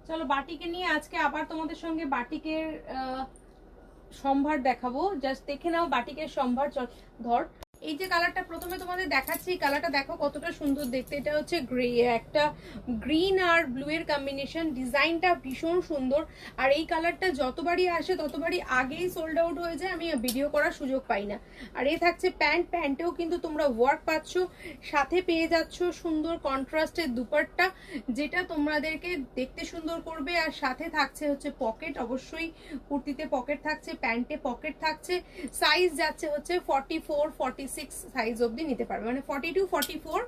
চলো বাটিকে নিয়ে আজকে আবার তোমাদের সঙ্গে বাটিকের সম্ভার দেখাবো। জাস্ট দেখে নাও বাটিকের সম্ভার। ধর এই যে কালারটা প্রথমে তোমাদের দেখাচ্ছি, কালারটা দেখো কতটা সুন্দর দেখতে। এটা হচ্ছে গ্রে, একটা গ্রিন আর ব্লু এর কম্বিনেশন। ডিজাইনটা ভীষণ সুন্দর। আর এই কালারটা যতবারই আসে ততবারই আগেই সোল্ড আউট হয়ে যায়, আমি ভিডিও করার সুযোগ পাই না। আর এই থাকছে প্যান্ট, প্যান্টেও কিন্তু তোমরা ওয়ার্ক পাচ্ছ, সাথে পেয়ে যাচ্ছ সুন্দর কন্ট্রাস্টের দুপাট্টা, যেটা তোমাদেরকে দেখতে সুন্দর করবে। আর সাথে থাকছে হচ্ছে পকেট, অবশ্যই কুর্তিতে পকেট থাকছে, প্যান্টে পকেট থাকছে। সাইজ যাচ্ছে হচ্ছে 44 46 সাইজ অবধি নিতে পারবে, মানে 42 44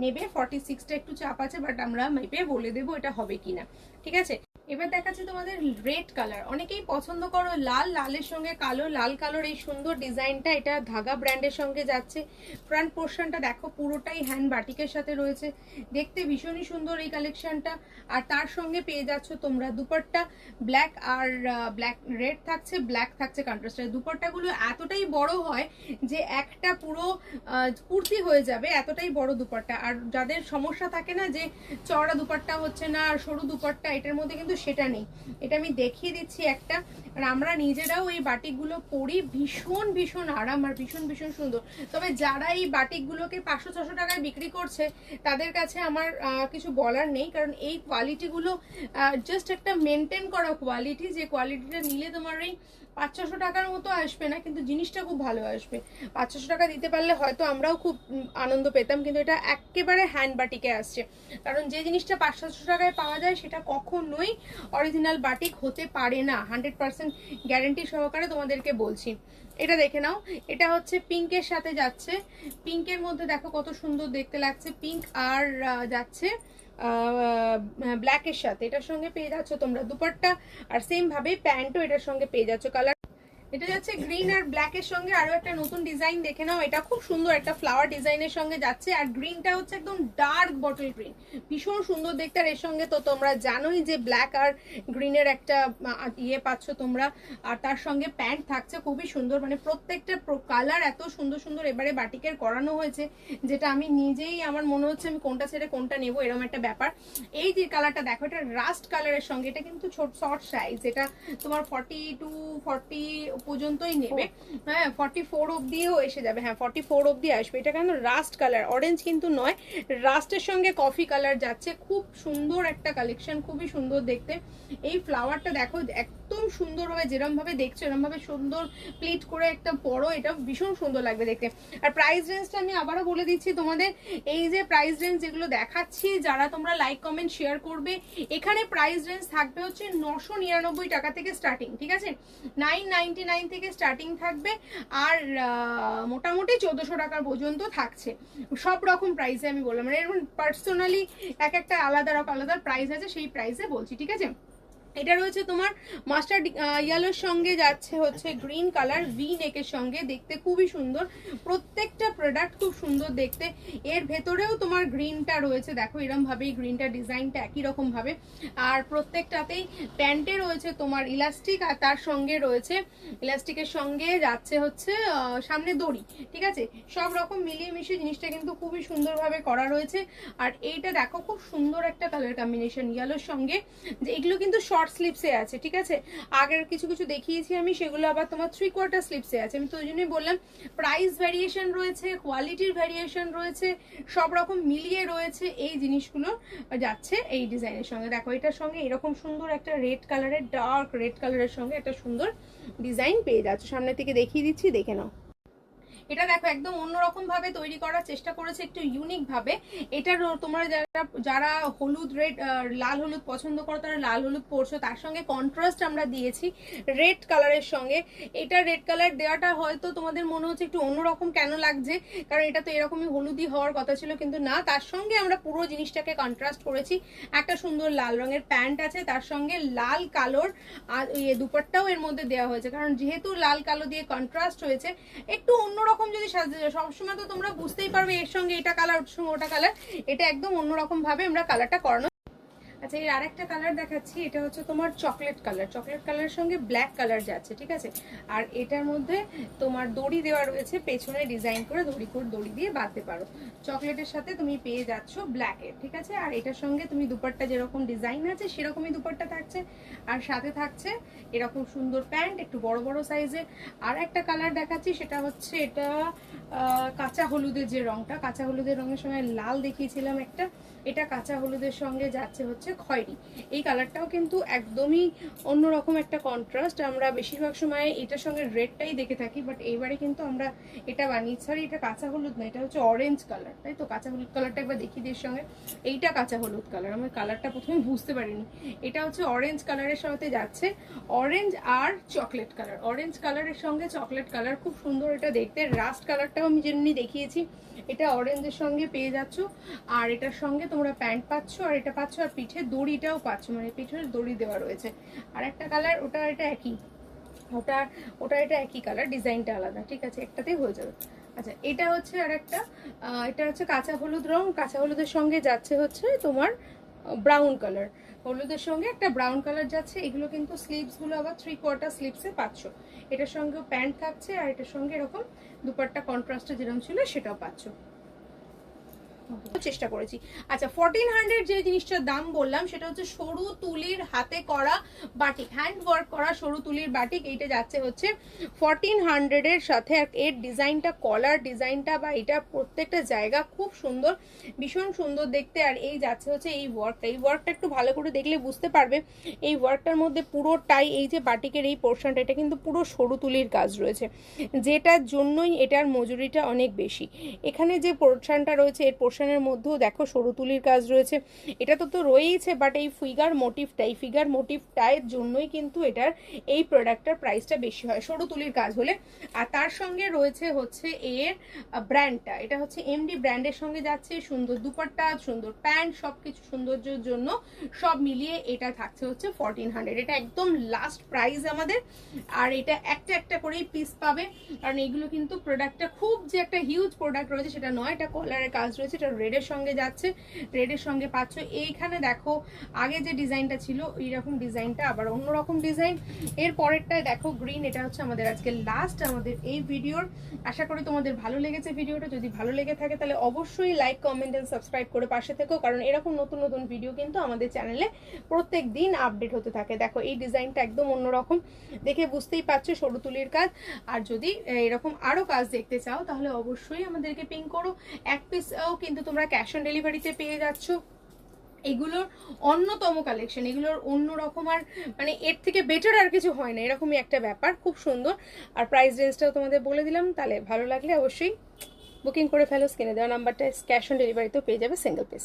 নেবে। 46টা একটু চাপ আছে, বাট আমরা মেপে বলে দেবো এটা হবে কিনা, ঠিক আছে। এবার দেখাচ্ছি তোমাদের রেড কালার। অনেকেই পছন্দ করো লাল, লালের সঙ্গে কালো, লাল কালোর এই সুন্দর ডিজাইনটা। এটা ধাগা ব্র্যান্ডের সঙ্গে যাচ্ছে। ফ্রন্ট পোর্শনটা দেখো পুরোটাই হ্যান্ড বাটিকের সাথে রয়েছে, দেখতে ভীষণই সুন্দর এই কালেকশনটা। আর তার সঙ্গে পেয়ে যাচ্ছ তোমরা দুপাট্টা, ব্ল্যাক আর ব্ল্যাক রেড থাকছে, ব্ল্যাক থাকছে কন্ট্রাস্টের। দুপাট্টাগুলো এতটাই বড় হয় যে একটা পুরো কুর্তি হয়ে যাবে, এতটাই বড় দুপাট্টা। আর যাদের সমস্যা থাকে না যে চওড়া দুপাট্টা হচ্ছে না আর সরু দুপাট্টা, এটার মধ্যে কিন্তু সেটা নেই। এটা আমি দেখিয়ে দিচ্ছি একটা। আর আমরা নিজেরাও এই বাটিকগুলো পরি, ভীষণ ভীষণ আরাম আর ভীষণ ভীষণ সুন্দর। তবে যারা এই বাটিকগুলোকে 500-600 টাকায় বিক্রি করছে তাদের কাছে আমার কিছু বলার নেই, কারণ এই কোয়ালিটিগুলো জাস্ট একটা মেনটেন করা কোয়ালিটি, যে কোয়ালিটিটা নিলে তোমার এই 500-600 টাকার মতো আসবে না, কিন্তু জিনিসটা খুব ভালো আসবে। 500-600 টাকা দিতে পারলে হয়তো আমরাও খুব আনন্দ পেতাম, কিন্তু এটা একেবারে হ্যান্ড বাটিকে আসছে। কারণ যে জিনিসটা 500-600 টাকায় পাওয়া যায় সেটা কখনোই অরিজিনাল বাটিক হতে পারে না, 100% গ্যারেন্টি সহকারে তোমাদেরকে বলছি। এটা দেখে নাও, এটা হচ্ছে পিঙ্কের সাথে যাচ্ছে। পিঙ্কের মধ্যে দেখো কত সুন্দর দেখতে লাগছে, পিঙ্ক আর যাচ্ছে ব্ল্যাকের সাথে। এটার সঙ্গে পেয়ে যাচ্ছ তোমরা দুপাট্টা, আর সেম ভাবে প্যান্টও এটার সঙ্গে পেয়ে যাচ্ছ। কালার এটা যাচ্ছে গ্রিন আর ব্ল্যাকের সঙ্গে আরো একটা নতুন ডিজাইন দেখে নাও। এটা খুব সুন্দর একটা ফ্লাওয়ার ডিজাইনের সঙ্গে যাচ্ছে। আর গ্রিনটা হচ্ছে একদম ডার্ক বটল গ্রিন, ভীষণ সুন্দর দেখতে। আর এর সঙ্গে তো তোমরা জানোই যে ব্ল্যাক আর গ্রিনের একটা ইয়ে পাচ্ছ তোমরা। আর তার সঙ্গে প্যান্ট থাকছে খুবই সুন্দর, মানে প্রত্যেকটা কালার এত সুন্দর সুন্দর এবারে বাটিকের করানো হয়েছে, যেটা আমি নিজেই আমার মনে হচ্ছে আমি কোনটা ছেড়ে কোনটা নেবো এরকম একটা ব্যাপার। এই যে কালারটা দেখো, এটা রাস্ট কালারের সঙ্গে, এটা কিন্তু ছোট শর্ট সাইজ, এটা তোমার 42-40 পর্যন্তই নেবে। হ্যাঁ 44 অব্দিও এসে যাবে, হ্যাঁ 44 অব্দি আসবে। এটা কেন রাস্ট কালার, অরেঞ্জ কিন্তু নয়, রাস্টের সঙ্গে কফি কালার যাচ্ছে। খুব সুন্দর একটা কালেকশন, খুবই সুন্দর দেখতে। এই ফ্লাওয়ারটা দেখো একদম সুন্দর হবে, যেরকম ভাবে দেখছো এরকম ভাবে সুন্দর প্লিট করে একটা পরো, এটা ভীষণ সুন্দর লাগবে দেখতে। আর প্রাইস রেঞ্জটা আমি আবারও বলে দিচ্ছি তোমাদের, এই যে প্রাইস রেঞ্জ যেগুলো দেখাচ্ছি, যারা তোমরা লাইক কমেন্ট শেয়ার করবে, এখানে প্রাইস রেঞ্জ থাকবে হচ্ছে 999 টাকা থেকে স্টার্টিং, ঠিক আছে। 999 থেকে স্টার্টিং থাকবে, আর মোটামুটি 1400 টাকা পর্যন্ত থাকছে সব রকম প্রাইসে। আমি বললাম মানে এরকম পার্সোনালি এক একটা আলাদা আলাদা প্রাইস আছে, সেই প্রাইসে বলছি, ঠিক আছে। এটা রয়েছে তোমার মাস্টার্ড ইয়েলোর সঙ্গে যাচ্ছে হচ্ছে গ্রিন কালার, ভি নেকের সঙ্গে, দেখতে খুবই সুন্দর। প্রত্যেকটা প্রোডাক্ট খুব সুন্দর দেখতে। এর ভেতরেও তোমার গ্রিনটা রয়েছে, দেখো এরকম ভাবেই গ্রিনটা ডিজাইনটা একই রকম ভাবে। আর প্রত্যেকটাতেই প্যান্টে রয়েছে তোমার ইলাস্টিক, আর তার সঙ্গে রয়েছে ইলাস্টিকের সঙ্গে যাচ্ছে হচ্ছে সামনে দড়ি, ঠিক আছে। সব রকম মিলিয়ে মিশিয়ে জিনিসটা কিন্তু খুবই সুন্দরভাবে করা রয়েছে। আর এইটা দেখো খুব সুন্দর একটা কালার কম্বিনেশন ইয়েলোর সঙ্গে, যে এগুলো কিন্তু শর্ট স্লিপসে আছে, ঠিক আছে। আগের কিছু কিছু দেখিয়েছি আমি, সেগুলো আবার তোমার 3/4 স্লিপসে আছে। আমি তো ওই জন্যই বললাম প্রাইস ভ্যারিয়েশন রয়েছে, কোয়ালিটির ভ্যারিয়েশন রয়েছে, সব রকম মিলিয়ে রয়েছে এই জিনিসগুলো যাচ্ছে এই ডিজাইনের সঙ্গে। দেখো এটার সঙ্গে এরকম সুন্দর একটা রেড কালারের, ডার্ক রেড কালারের সঙ্গে একটা সুন্দর ডিজাইন পেয়ে যাচ্ছ। সামনে থেকে দেখিয়ে দিচ্ছি, দেখে নাও। এটা দেখো একদম অন্যরকম ভাবে তৈরি করার চেষ্টা করেছে, একটু ইউনিক ভাবে। এটার তোমরা যারা হলুদ রেড লাল হলুদ পছন্দ করো তারা লাল হলুদ পরছো, তার সঙ্গে কন্ট্রাস্ট আমরা দিয়েছি রেড কালারের সঙ্গে। এটা রেড কালার দেওয়াটা হয়তো তোমাদের মনে হচ্ছে একটু অন্যরকম কেন লাগছে, কারণ এটা তো এরকমই হলুদই হওয়ার কথা ছিল, কিন্তু না, তার সঙ্গে আমরা পুরো জিনিসটাকে কন্ট্রাস্ট করেছি। একটা সুন্দর লাল রঙের প্যান্ট আছে, তার সঙ্গে লাল কালোর আর দুপাট্টাও এর মধ্যে দেওয়া হয়েছে, কারণ যেহেতু লাল কালো দিয়ে কন্ট্রাস্ট হয়েছে একটু অন্যরকম যদি সাজতে যায় সবসময় তো তোমরা বুঝতেই পারবে এর সঙ্গে এটা কালার ওর সঙ্গে ওটা কালার, এটা একদম অন্যরকম ভাবে আমরা কালারটা করানো। আচ্ছা, এর আরেকটা কালার দেখাচ্ছি, এটা হচ্ছে তোমার চকলেট কালার। চকলেট কালারের সঙ্গে ব্ল্যাক কালার যাচ্ছে, ঠিক আছে। আর এটার মধ্যে তোমার দড়ি দেওয়া রয়েছে, পেছনে ডিজাইন করে দড়ি দিয়ে বাঁধতে পারো। চকলেটের সাথে তুমি পেয়ে যাচ্ছ ব্ল্যাকের, ঠিক আছে। আর এটার সঙ্গে তুমি দুপাট্টা যেরকম ডিজাইন আছে সেরকমই দুপাট্টা থাকছে, আর সাথে থাকছে এরকম সুন্দর প্যান্ট, একটু বড় বড় সাইজের। আর একটা কালার দেখাচ্ছি, সেটা হচ্ছে এটা কাঁচা হলুদের যে রংটা, কাঁচা হলুদের রঙের সঙ্গে লাল দেখিয়েছিলাম একটা, এটা কাঁচা হলুদের সঙ্গে যাচ্ছে হচ্ছে খয়েরি। এই কালারটাও কিন্তু একদমই অন্যরকম একটা কন্ট্রাস্ট। আমরা বেশিরভাগ সময় এটার সঙ্গে রেডটাই দেখে থাকি, বাট এইবারে কিন্তু আমরা এটা বানিয়েছি। সরি, এটা কাঁচা হলুদ না, এটা হচ্ছে অরেঞ্জ কালার, তাই তো। কাঁচা হলুদ কালারটা একবার দেখি এর সঙ্গে। এইটা কাঁচা হলুদ কালার, আমি কালারটা প্রথমে বুঝতে পারিনি। এটা হচ্ছে অরেঞ্জ কালারের সাথে যাচ্ছে, অরেঞ্জ আর চকলেট কালার। অরেঞ্জ কালারের সঙ্গে চকলেট কালার, খুব সুন্দর এটা দেখতে। রাস্ট কালারটাও আমি যেমনি দেখিয়েছি, এটা অরেঞ্জের সঙ্গে পেয়ে যাচ্ছ। আর এটার সঙ্গে তোমরা প্যান্ট পাচ্ছ, আর এটা পাচ্ছ, আর পিঠে দড়িটাও পাচ্ছ, মানে পিঠের দড়ি দেওয়া রয়েছে। আর একটা কালার, ওটা এটা একই, ওটা এটা একই কালার, ডিজাইনটা আলাদা, ঠিক আছে, একটাতেই হয়ে যাবে। আচ্ছা, এটা হচ্ছে আর একটা, এটা হচ্ছে কাঁচা হলুদ রং। কাঁচা হলুদের সঙ্গে যাচ্ছে হচ্ছে তোমার ব্রাউন কালার, হলুদের সঙ্গে একটা ব্রাউন কালার যাচ্ছে। এগুলো কিন্তু স্লিভস গুলো আবার 3/4 স্লিভসে পাচ্ছ। এটার সঙ্গে প্যান্ট থাকছে, আর এটার সঙ্গে এরকম দুপাট্টা কন্ট্রাস্টে যেরকম ছিল সেটাও পাচ্ছ। চেষ্টা করেছি। আচ্ছা, 1400 যে জিনিসটার দাম বললাম সেটা হচ্ছে সরু তুলির হাতে করা বাটিক, হ্যান্ড ওয়ার্ক করা সরু তুলির বাটিক। এইটা যাচ্ছে হচ্ছে 1400 এর সাথে। আর এর ডিজাইনটা, কলার ডিজাইনটা বা এটা প্রত্যেকটা জায়গা খুব সুন্দর, ভীষণ সুন্দর দেখতে। আর এই যাচ্ছে হচ্ছে এই ওয়ার্কটা একটু ভালো করে দেখলে বুঝতে পারবে। এই ওয়ার্কটার মধ্যে পুরোটাই এই যে বাটিকের এই পোর্শনটা, এটা কিন্তু পুরো সরু তুলির কাজ রয়েছে, যেটার জন্যই এটার মজুরিটা অনেক বেশি। এখানে যে পোর্শনটা রয়েছে, এর পোর্শনের মধ্যেও দেখো সরু তুলির কাজ রয়েছে। এটা তো রয়েইছে, বাট এই ফিগার মোটিভটার জন্যই কিন্তু এটার এই প্রোডাক্টটার প্রাইসটা বেশি হয় সরু তুলির কাজ হলে। আর তার সঙ্গে রয়েছে হচ্ছে এর ব্র্যান্ডটা, এটা হচ্ছে এমডি ব্র্যান্ডের সঙ্গে যাচ্ছে। সুন্দর দুপাট্টা, সুন্দর প্যান্ট, সবকিছু সৌন্দর্যের জন্য সব মিলিয়ে এটা থাকছে হচ্ছে 1400। এটা একদম লাস্ট প্রাইস আমাদের। আর এটা একটা একটা করেই পিস পাবে, কারণ এগুলো কিন্তু প্রোডাক্টটা খুব যে একটা হিউজ প্রোডাক্ট রয়েছে সেটা নয়। এটা কলারের কাজ রয়েছে, এটা রেডের সঙ্গে যাচ্ছে, রেডের সঙ্গে পাচ্ছ। এইখানে দেখো আগে যে ডিজাইনটা ছিল এইরকম ডিজাইনটা আবার অন্যরকম ডিজাইন। এর পরেরটায় দেখো গ্রিন। এটা হচ্ছে আমাদের আজকে লাস্ট আমাদের এই ভিডিওর। আশা করি তোমাদের ভালো লেগেছে ভিডিওটা। যদি ভালো লেগে থাকে তাহলে অবশ্যই লাইক, কমেন্ট এন্ড সাবস্ক্রাইব করে পাশে থেকো, কারণ এরকম নতুন নতুন ভিডিও কিন্তু আমাদের চ্যানেলে প্রত্যেক দিন আপডেট হতে থাকে। দেখো এই ডিজাইনটা একদম অন্যরকম, দেখে বুঝতেই পারছো সরু তুলির কাজ। আর যদি এরকম আরো কাজ দেখতে চাও তাহলে অবশ্যই আমাদেরকে পিং করো। এক পিসও কিন্তু তোমরা ক্যাশ অন ডেলিভারিতে পেয়ে যাচ্ছ। এগুলোর অন্যতম কালেকশন, এগুলোর অন্যরকম, আর মানে এর থেকে বেটার আর কিছু হয় না, এরকমই একটা ব্যাপার, খুব সুন্দর। আর প্রাইস রেঞ্জটাও তোমাদের বলে দিলাম, তাহলে ভালো লাগলে অবশ্যই বুকিং করে ফেলো। স্ক্রিনে দেওয়া নাম্বারটা ক্যাশ অন ডেলিভারিতেও পেয়ে যাবে সিঙ্গেল পিস।